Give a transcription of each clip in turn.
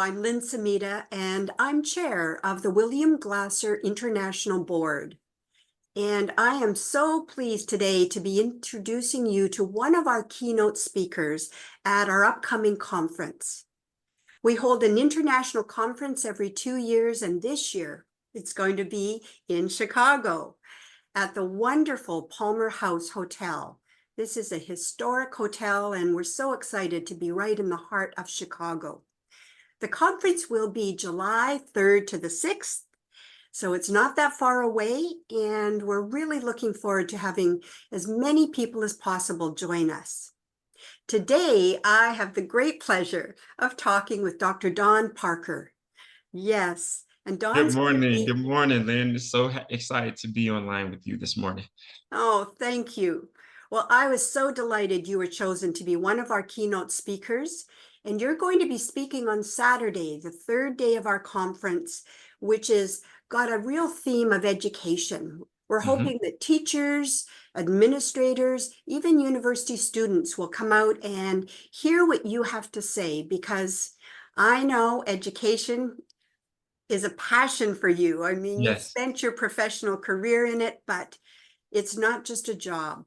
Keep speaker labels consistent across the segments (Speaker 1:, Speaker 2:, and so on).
Speaker 1: I'm Lynn Sumida, and I'm chair of the William Glasser International Board. And I am so pleased today to be introducing you to one of our keynote speakers at our upcoming conference. We hold an international conference every 2 years, and this year it's going to be in Chicago at the wonderful Palmer House Hotel. This is a historic hotel, and we're so excited to be right in the heart of Chicago. The conference will be July 3rd to the 6th, so it's not that far away, and we're really looking forward to having as many people as possible join us. Today, I have the great pleasure of talking with Dr. Don Parker. Yes, and
Speaker 2: Good
Speaker 1: Don's going to
Speaker 2: morning.
Speaker 1: be,
Speaker 2: Good morning, Lynn. So excited to be online with you this morning.
Speaker 1: oh, thank you. Well, I was so delighted you were chosen to be one of our keynote speakers, and you're going to be speaking on Saturday, the third day of our conference, which is got a real theme of education. We're
Speaker 2: Mhm.
Speaker 1: hoping that teachers, administrators, even university students will come out and hear what you have to say, because I know education is a passion for you. I mean, you've
Speaker 2: Yes.
Speaker 1: spent your professional career in it, but it's not just a job.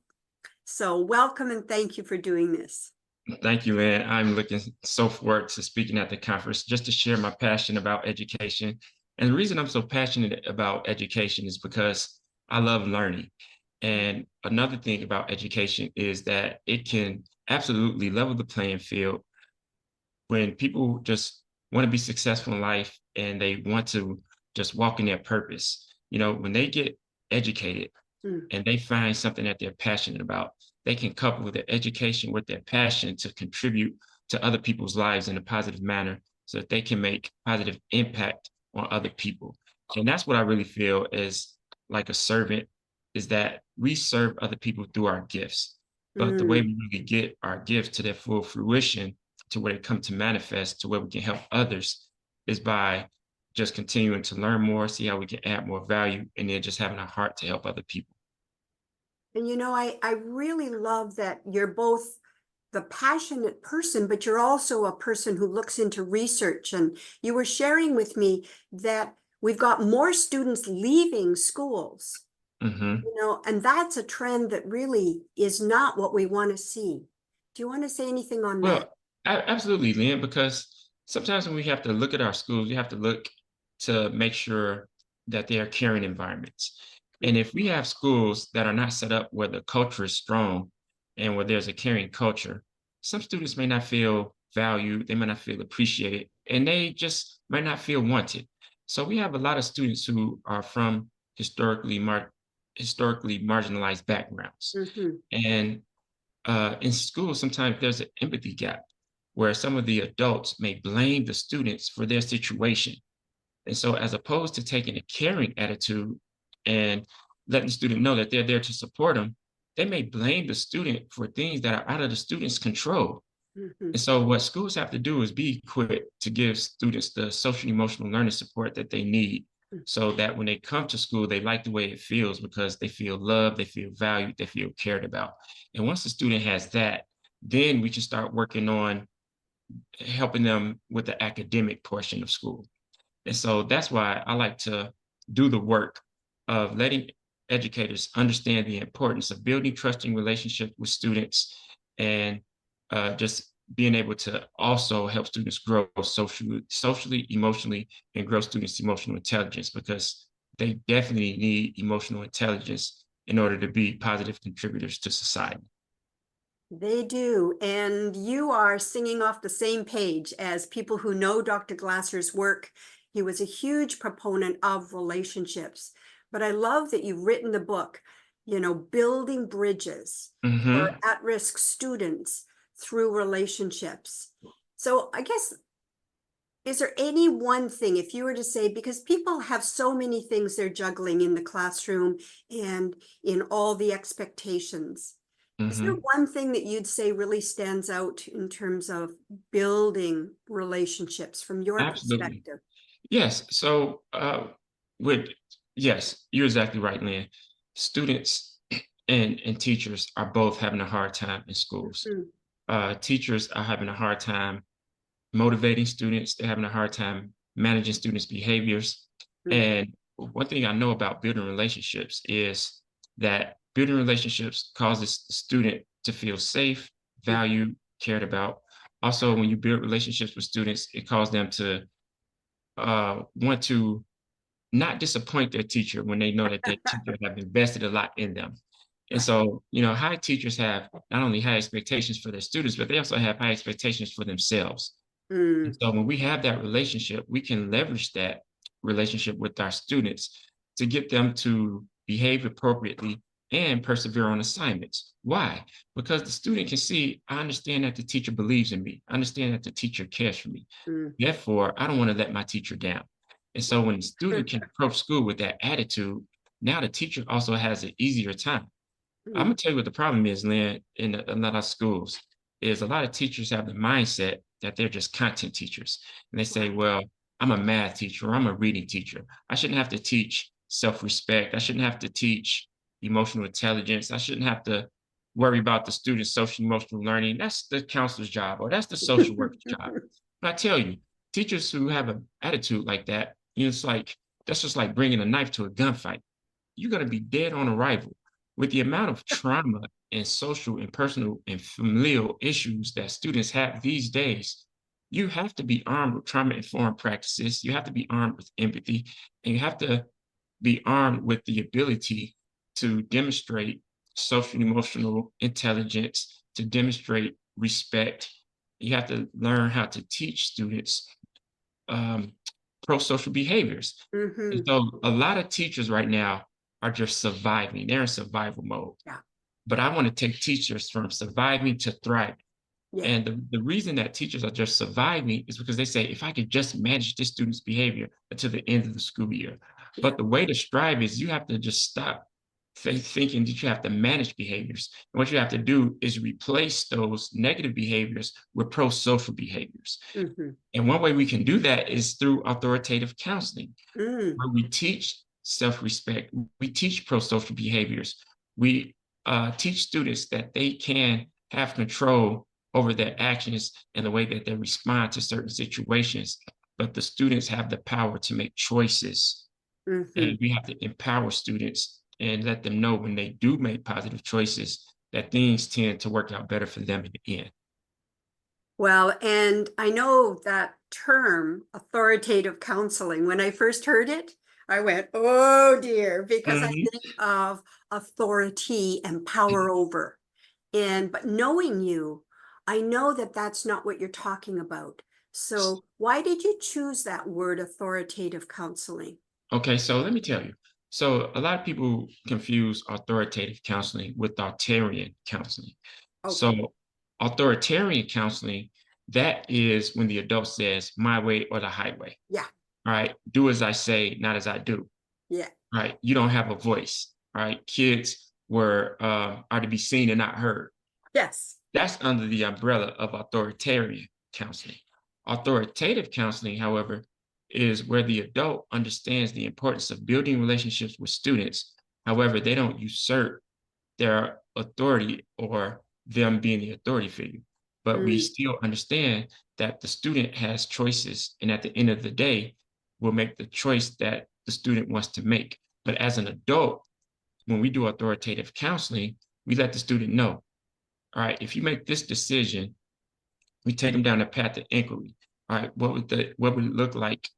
Speaker 1: So welcome and thank you for doing this.
Speaker 2: Thank you, Lynn. I'm looking so forward to speaking at the conference just to share my passion about education. And the reason I'm so passionate about education is because I love learning. And another thing about education is that it can absolutely level the playing field when people just want to be successful in life and they want to just walk in their purpose. When they get educated,
Speaker 1: Mm.
Speaker 2: and they find something that they're passionate about, they can couple their education with their passion to contribute to other people's lives in a positive manner so that they can make positive impact on other people. And that's what I really feel is like a servant, is that we serve other people through our gifts. But the way
Speaker 1: Mm.
Speaker 2: we really get our gifts to their full fruition, to where they come to manifest, to where we can help others, is by just continuing to learn more, see how we can add more value, and then just having a heart to help other people.
Speaker 1: And I really love that you're both the passionate person, but you're also a person who looks into research. And you were sharing with me that we've got more students leaving schools,
Speaker 2: Mhm.
Speaker 1: and that's a trend that really is not what we want to see. Do you want to say anything on that?
Speaker 2: Well, absolutely, Lynn, because sometimes when we have to look at our schools, we have to look to make sure that they are caring environments. And if we have schools that are not set up where the culture is strong and where there's a caring culture, some students may not feel valued, they may not feel appreciated, and they just might not feel wanted. So we have a lot of students who are from historically marginalized backgrounds.
Speaker 1: Mm-hmm.
Speaker 2: And in school, sometimes there's an empathy gap where some of the adults may blame the students for their situation. And so, as opposed to taking a caring attitude and letting the student know that they're there to support them, they may blame the student for things that are out of the student's control.
Speaker 1: Mm-hmm.
Speaker 2: And so, what schools have to do is be equipped to give students the social emotional learning support that they need so that when they come to school, they like the way it feels because they feel loved, they feel valued, they feel cared about. And once the student has that, then we can start working on helping them with the academic portion of school. And so that's why I like to do the work of letting educators understand the importance of building trusting relationships with students and just being able to also help students grow socially, emotionally, and grow students' emotional intelligence because they definitely need emotional intelligence in order to be positive contributors to society.
Speaker 1: They do. And you are singing off the same page as people who know Dr. Glasser's work. He was a huge proponent of relationships. But I love that you've written the book, building bridges for
Speaker 2: Hmm.
Speaker 1: at-risk students through relationships. So I guess, is there any one thing, if you were to say, because people have so many things they're juggling in the classroom and in all the expectations, is there
Speaker 2: Hmm.
Speaker 1: one thing that you'd say really stands out in terms of building relationships from your
Speaker 2: Absolutely.
Speaker 1: perspective?
Speaker 2: Yes. So, with yes, you're exactly right, Lynn. Students and teachers are both having a hard time in schools.
Speaker 1: Mhm.
Speaker 2: Teachers are having a hard time motivating students. They're having a hard time managing students' behaviors.
Speaker 1: Mm,
Speaker 2: And one thing I know about building relationships is that building relationships causes the student to feel safe,
Speaker 1: mm,
Speaker 2: valued, cared about. Also, when you build relationships with students, it causes them to want to not disappoint their teacher when they know that their teacher have invested a lot in them. And
Speaker 1: right.
Speaker 2: so, high teachers have not only high expectations for their students, but they also have high expectations for themselves. And
Speaker 1: Mm,
Speaker 2: so when we have that relationship, we can leverage that relationship with our students to get them to behave appropriately and persevere on assignments. Why? Because the student can see, I understand that the teacher believes in me. I understand that the teacher cares for me.
Speaker 1: mm,
Speaker 2: Therefore, I don't want to let my teacher down. And so when the student
Speaker 1: mm,
Speaker 2: can approach school with that attitude, now the teacher also has an easier time. I'm
Speaker 1: mm,
Speaker 2: gonna tell you what the problem is, Lynn, in a lot of schools, is a lot of teachers have the mindset that they're just content teachers. And they say,
Speaker 1: right.
Speaker 2: well, I'm a math teacher or I'm a reading teacher. I shouldn't have to teach self-respect. I shouldn't have to teach emotional intelligence. I shouldn't have to worry about the student's social emotional learning. That's the counselor's job or that's the social worker's job. But I tell you, teachers who have an attitude like that, it's like that's just like bringing a knife to a gunfight. You're going to be dead on arrival. With the amount of trauma and social and personal and familial issues that students have these days, you have to be armed with trauma informed practices. You have to be armed with empathy, and you have to be armed with the ability to demonstrate social and emotional intelligence, to demonstrate respect. You have to learn how to teach students um, pro-social behaviors. And
Speaker 1: Mhm.
Speaker 2: so a lot of teachers right now are just surviving. They're in survival mode.
Speaker 1: Yeah,
Speaker 2: But I want to take teachers from surviving to thriving.
Speaker 1: yeah,
Speaker 2: And the reason that teachers are just surviving is because they say, if I could just manage this student's behavior until the end of the school year.
Speaker 1: yeah.
Speaker 2: But the way to strive is you have to just stop thinking that you have to manage behaviors. And what you have to do is replace those negative behaviors with pro-social behaviors.
Speaker 1: Mhm.
Speaker 2: And one way we can do that is through authoritative counseling,
Speaker 1: Mm,
Speaker 2: where we teach self-respect, we teach pro-social behaviors, we teach students that they can have control over their actions and the way that they respond to certain situations. But the students have the power to make choices, and
Speaker 1: mhm.
Speaker 2: we have to empower students and let them know when they do make positive choices that things tend to work out better for them in the end.
Speaker 1: Well, and I know that term, authoritative counseling, when I first heard it, I went, oh dear, because I
Speaker 2: Mhm.
Speaker 1: think of authority and power over. But knowing you, I know that that's not what you're talking about. So why did you choose that word authoritative counseling?
Speaker 2: Okay, so let me tell you. So a lot of people confuse authoritative counseling with authoritarian counseling.
Speaker 1: Okay.
Speaker 2: So authoritarian counseling, that is when the adult says my way or the highway.
Speaker 1: Yeah.
Speaker 2: All right. Do as I say, not as I do.
Speaker 1: Yeah.
Speaker 2: Right. You don't have a voice. All right. Kids are to be seen and not heard.
Speaker 1: Yes.
Speaker 2: That's under the umbrella of authoritarian counseling. Authoritative counseling, however, is where the adult understands the importance of building relationships with students. However, they don't usurp their authority or them being the authority figure. But we
Speaker 1: Mm,
Speaker 2: still understand that the student has choices, and at the end of the day, will make the choice that the student wants to make. But as an adult, when we do authoritative counseling, we let the student know, all right, if you make this decision, we take them down the path of inquiry. All right, what would it look like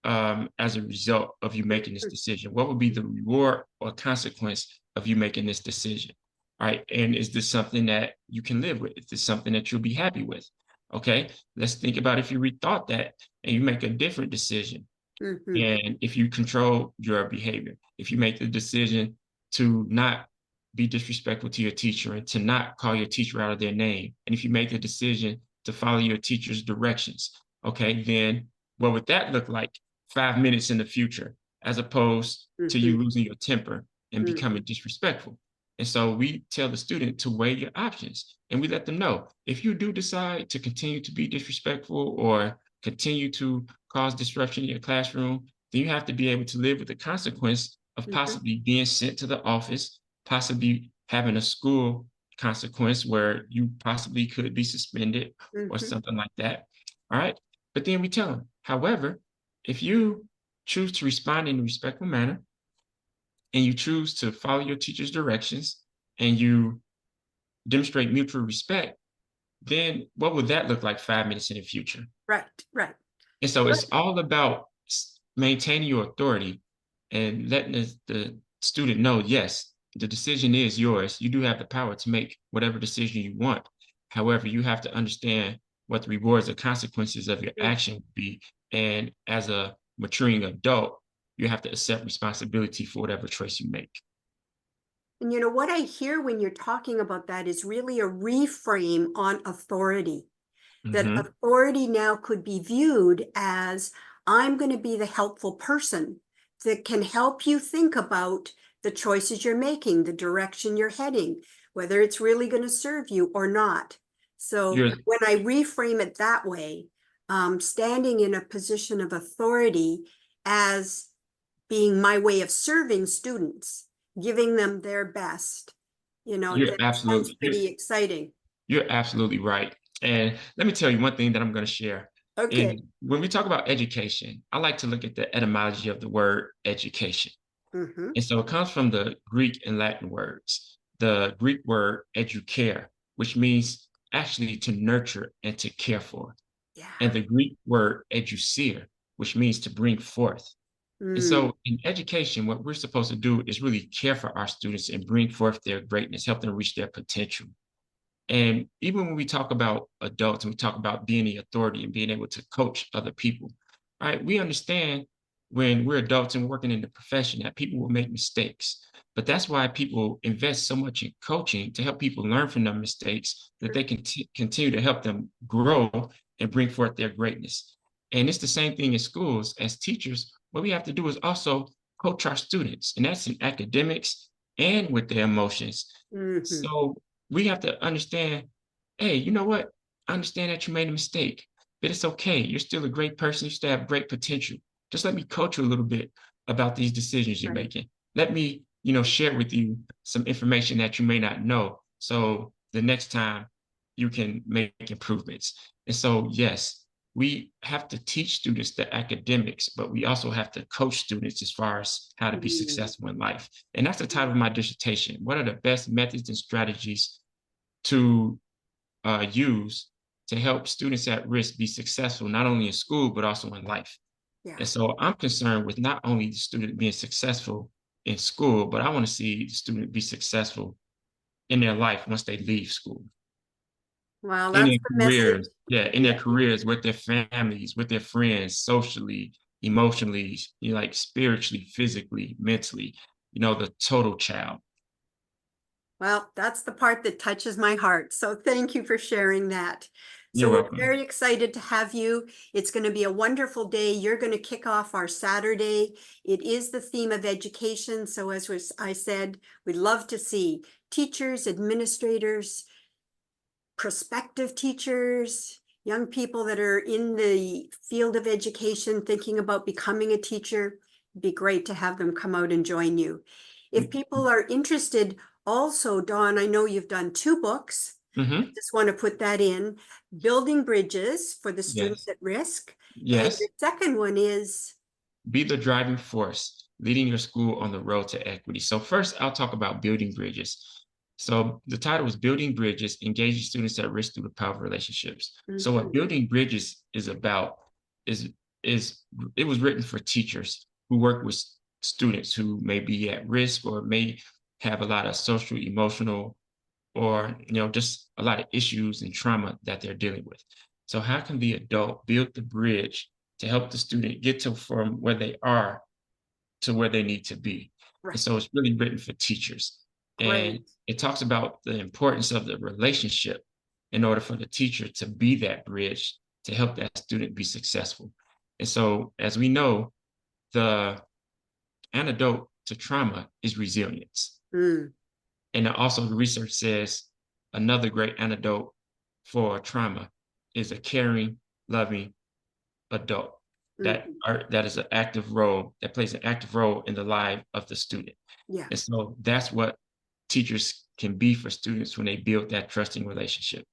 Speaker 2: as a result of you making this
Speaker 1: mm,
Speaker 2: decision? What would be the reward or consequence of you making this decision? All right, and is this something that you can live with? Is this something that you'll be happy with? Okay, let's think about if you rethought that and you make a different decision.
Speaker 1: mhm,
Speaker 2: And if you control your behavior, if you make the decision to not be disrespectful to your teacher and to not call your teacher out of their name, and if you make the decision to follow your teacher's directions, okay, then what would that look like 5 minutes in the future, as opposed to
Speaker 1: mhm,
Speaker 2: you losing your temper and
Speaker 1: mhm,
Speaker 2: becoming disrespectful? And so we tell the student to weigh your options and we let them know if you do decide to continue to be disrespectful or continue to cause disruption in your classroom, then you have to be able to live with the consequence of
Speaker 1: mhm,
Speaker 2: possibly being sent to the office, possibly having a school consequence where you possibly could be suspended or
Speaker 1: mhm.
Speaker 2: something like that. All right. But then we tell them, however, if you choose to respond in a respectful manner and you choose to follow your teacher's directions and you demonstrate mutual respect, then what would that look like 5 minutes in the future?
Speaker 1: Right, right.
Speaker 2: And so
Speaker 1: Right.
Speaker 2: it's all about maintaining your authority and letting the student know, yes, the decision is yours. You do have the power to make whatever decision you want. However, you have to understand what the rewards or consequences of your
Speaker 1: Mm.
Speaker 2: action would be. And as a maturing adult, you have to accept responsibility for whatever choice you make.
Speaker 1: And you know what I hear when you're talking about that is really a reframe on authority. That
Speaker 2: Hmm.
Speaker 1: authority now could be viewed as I'm going to be the helpful person that can help you think about the choices you're making, the direction you're heading, whether it's really going to serve you or not. So
Speaker 2: You're
Speaker 1: when I reframe it that way, standing in a position of authority as being my way of serving students, giving them their best,
Speaker 2: you're
Speaker 1: that sounds
Speaker 2: absolutely
Speaker 1: pretty exciting.
Speaker 2: you're absolutely right. And let me tell you one thing that I'm going to share.
Speaker 1: Okay.
Speaker 2: And when we talk about education, I like to look at the etymology of the word education.
Speaker 1: Mm-hmm.
Speaker 2: And so it comes from the Greek and Latin words. The Greek word educare, which means actually to nurture and to care for.
Speaker 1: Yeah.
Speaker 2: And the Greek word educere, which means to bring forth. And
Speaker 1: Mm,
Speaker 2: so in education, what we're supposed to do is really care for our students and bring forth their greatness, help them reach their potential. And even when we talk about adults and we talk about being the authority and being able to coach other people, right? We understand when we're adults and working in the profession that people will make mistakes. But that's why people invest so much in coaching to help people learn from their mistakes, that they can continue to help them grow and bring forth their greatness. And it's the same thing in schools. As teachers, what we have to do is also coach our students, and that's in academics and with their emotions.
Speaker 1: mhm.
Speaker 2: So we have to understand, hey, you know what? I understand that you made a mistake, but it's okay. You're still a great person. You still have great potential. Just let me coach you a little bit about these decisions you're
Speaker 1: Right.
Speaker 2: making. Let me, share with you some information that you may not know. So the next time you can make improvements. And so, yes, we have to teach students the academics, but we also have to coach students as far as how to be
Speaker 1: Mm,
Speaker 2: successful in life. And that's the title of my dissertation. What are the best methods and strategies to use to help students at risk be successful, not only in school, but also in life?
Speaker 1: yeah.
Speaker 2: And so I'm concerned with not only the student being successful in school, but I want to see the student be successful in their life once they leave school,
Speaker 1: Well,
Speaker 2: in
Speaker 1: that's
Speaker 2: their
Speaker 1: the message.
Speaker 2: careers. Yeah, in their
Speaker 1: Yeah.
Speaker 2: careers, with their families, with their friends, socially, emotionally, like spiritually, physically, mentally, the total child.
Speaker 1: Well, that's the part that touches my heart. So thank you for sharing that. So
Speaker 2: You're
Speaker 1: we're
Speaker 2: welcome.
Speaker 1: very excited to have you. It's going to be a wonderful day. You're going to kick off our Saturday. It is the theme of education. So I said, we'd love to see teachers, administrators, prospective teachers, young people that are in the field of education thinking about becoming a teacher. It'd be great to have them come out and join you. If people are interested, also, Dawn, I know you've done 2 books. I
Speaker 2: Mm-hmm.
Speaker 1: just want to put that in. Building Bridges for the Students
Speaker 2: Yes.
Speaker 1: at Risk. And your
Speaker 2: Yes.
Speaker 1: second one is,
Speaker 2: Be the driving force, leading your school on the road to equity. So first, I'll talk about building bridges. So the title is Building Bridges, Engaging Students at Risk Through the Power of Relationships. So what
Speaker 1: mhm,
Speaker 2: building bridges is about is is it was written for teachers who work with students who may be at risk or may have a lot of social, emotional, or just a lot of issues and trauma that they're dealing with. So how can the adult build the bridge to help the student get to from where they are to where they need to be? And
Speaker 1: right,
Speaker 2: so it's really written for teachers. And
Speaker 1: great.
Speaker 2: it talks about the importance of the relationship in order for the teacher to be that bridge to help that student be successful. And so, as we know, the antidote to trauma is resilience.
Speaker 1: Mm,
Speaker 2: And also, the research says another great antidote for trauma is a caring, loving adult
Speaker 1: mhm,
Speaker 2: that is an active role, that plays an active role in the life of the student.
Speaker 1: yeah,
Speaker 2: And so that's what teachers can be for students when they build that trusting relationship.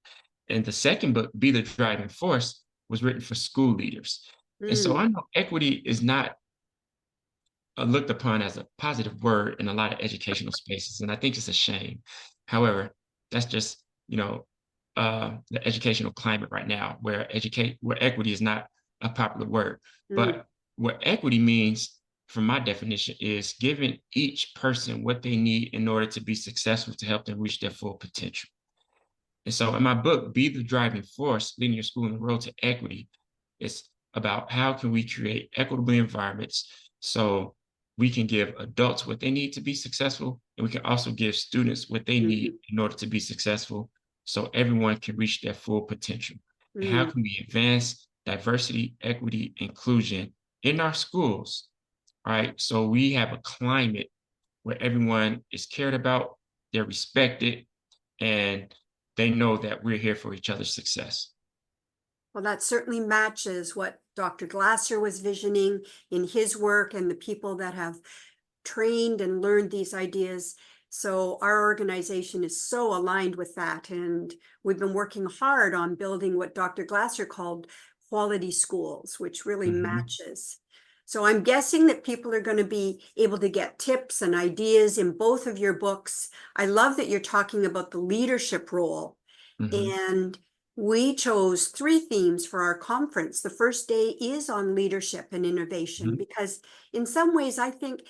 Speaker 2: And the second book, Be the Driving Force, was written for school leaders. And so
Speaker 1: Mm,
Speaker 2: I know equity is not looked upon as a positive word in a lot of educational spaces, and I think it's a shame. However, that's just the educational climate right now, where equity is not a popular word.
Speaker 1: mm,
Speaker 2: But what equity means, from my definition, is giving each person what they need in order to be successful to help them reach their full potential. And so in my book, Be the Driving Force, Leading Your School on the Road to Equity, it's about how can we create equitable environments so we can give adults what they need to be successful, and we can also give students what they need
Speaker 1: mhm,
Speaker 2: in order to be successful so everyone can reach their full potential. And how
Speaker 1: mm.
Speaker 2: can we advance diversity, equity, inclusion in our schools, right? So we have a climate where everyone is cared about, they're respected, and they know that we're here for each other's success.
Speaker 1: Well, that certainly matches what Dr. Glasser was visioning in his work and the people that have trained and learned these ideas. So our organization is so aligned with that. And we've been working hard on building what Dr. Glasser called quality schools, which really
Speaker 2: Mhm,
Speaker 1: matches. So I'm guessing that people are going to be able to get tips and ideas in both of your books. I love that you're talking about the leadership role.
Speaker 2: mhm,
Speaker 1: And we chose three themes for our conference. The first day is on leadership and innovation,
Speaker 2: mhm.
Speaker 1: because in some ways, I think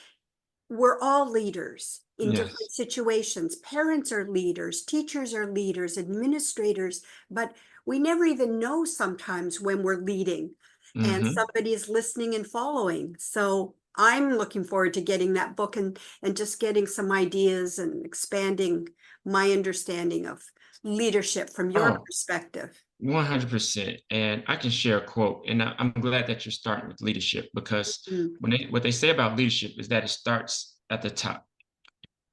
Speaker 1: we're all leaders in different
Speaker 2: Yes.
Speaker 1: situations. Parents are leaders, teachers are leaders, administrators, but we never even know sometimes when we're leading and
Speaker 2: Mhm.
Speaker 1: somebody is listening and following. So I'm looking forward to getting that book and just getting some ideas and expanding my understanding of leadership from your
Speaker 2: Oh,
Speaker 1: perspective.
Speaker 2: 100%. And I can share a quote, and I'm glad that you're starting with leadership because
Speaker 1: Mm,
Speaker 2: what they say about leadership is that it starts at the top.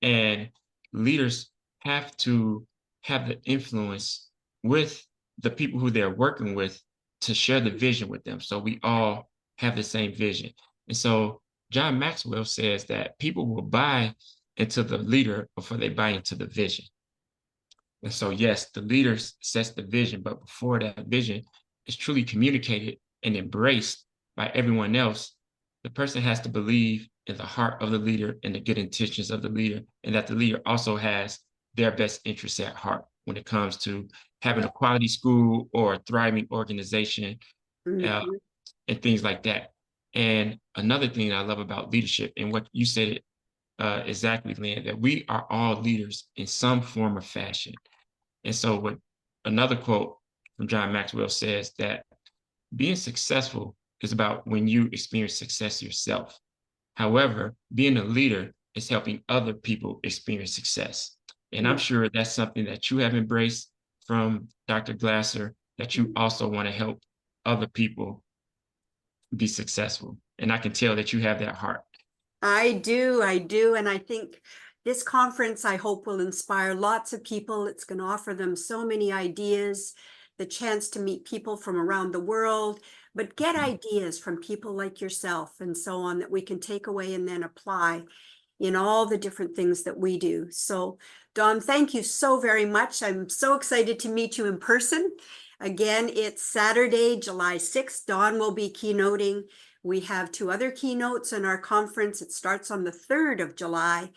Speaker 2: And leaders have to have the influence with the people who they're working with to share the vision with them. So we all have the same vision. And so John Maxwell says that people will buy into the leader before they buy into the vision. And so, yes, the leader sets the vision, but before that vision is truly communicated and embraced by everyone else, the person has to believe in the heart of the leader and the good intentions of the leader, and that the leader also has their best interests at heart when it comes to having a quality school or a thriving organization, uh,
Speaker 1: mhm.
Speaker 2: and things like that. And another thing I love about leadership, and what you said exactly, Lynn, that we are all leaders in some form or fashion. And so what another quote from John Maxwell says that being successful is about when you experience success yourself. However, being a leader is helping other people experience success. And I'm
Speaker 1: Yeah.
Speaker 2: sure that's something that you have embraced from Dr. Glasser, that you
Speaker 1: Mm.
Speaker 2: also want to help other people be successful. And I can tell that you have that heart.
Speaker 1: I do, I do. And I think this conference, I hope, will inspire lots of people. It's going to offer them so many ideas, the chance to meet people from around the world, but get
Speaker 2: Mhm.
Speaker 1: ideas from people like yourself and so on that we can take away and then apply in all the different things that we do. So, Dawn, thank you so very much. I'm so excited to meet you in person. Again, it's Saturday, July 6th. Dawn will be keynoting. We have two other keynotes in our conference. It starts on the 3rd of July.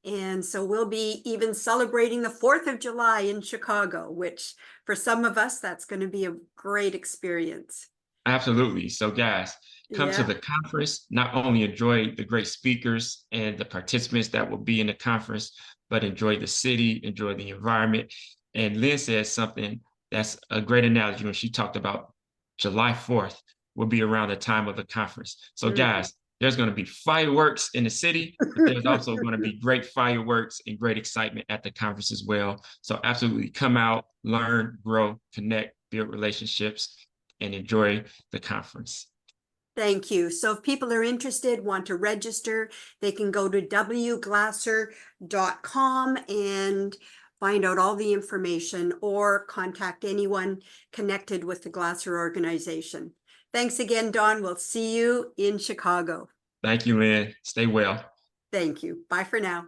Speaker 1: And so we'll be even celebrating the 4th of July in Chicago, which for some of us, that's going to be a great experience.
Speaker 2: Absolutely. So, guys, come to
Speaker 1: Yeah.
Speaker 2: the conference. Not only enjoy the great speakers and the participants that will be in the conference, but enjoy the city, enjoy the environment. And Lynn says something that's a great analogy when she talked about July 4th will be around the time of the conference. So,
Speaker 1: Mhm.
Speaker 2: guys, there's going to be fireworks in the city, but there's also going to be great fireworks and great excitement at the conference as well. So, absolutely come out, learn, grow, connect, build relationships, and enjoy the conference.
Speaker 1: Thank you. So if people are interested, want to register, they can go to wglasser.com and find out all the information or contact anyone connected with the Glasser organization. Thanks again, Dawn. We'll see you in Chicago.
Speaker 2: Thank you, Lynn. Stay well.
Speaker 1: Thank you. Bye for now.